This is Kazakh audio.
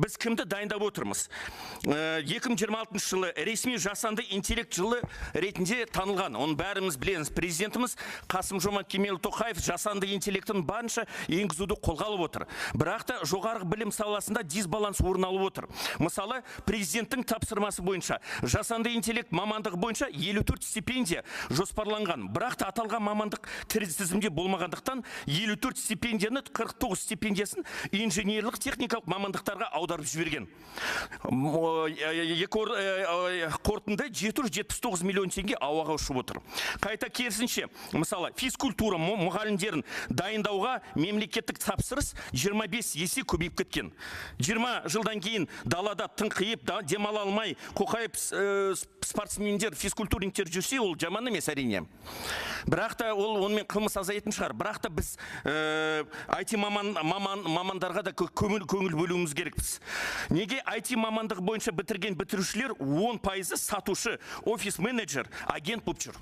Біз кімді дайындап отырмыз? 2026 жылы ресми жасанды интеллект жылы ретінде танылған. Оны бәріміз білеміз. Президентіміз Қасым-Жомарт Кемелұлы Тоқаев жасанды интеллектін барынша енгізуді қолға алып отыр. Бірақ та жоғарғы білім саласында дисбаланс орын алып отыр. Мысалы, президенттің тапсырмасы бойынша жасанды интеллект мамандығы бойынша 54 стипендия жоспарланған. Бірақ та аталған мамандық тізімде болмағандықтан 54 стипендияны 49 стипендиясын инженерлік техникалық мамандықтарға аударып жіберген. Қорытынды 779 миллион теңге ауаға ұшып отыр. Қайта керісінше, мысалы, физкультура мұғалімдерін дайындауға мемлекеттік тапсырыс 25 есе көбейіп кеткен. 20 жылдан кейін далада тыңқиып, демала алмай, қоқайып спортсмендер, физкультурниктер жүрсе, ол жаман емес әрине. Бірақ та ол онымен қылмыс азайтын шығар. Бірақ та біз IT мамандарға да көңіл бөлуіміз керекпіз. Неге IT мамандығы бойынша бітірген бітірушілер 10% сатушы, офис менеджер, агент болып жүр?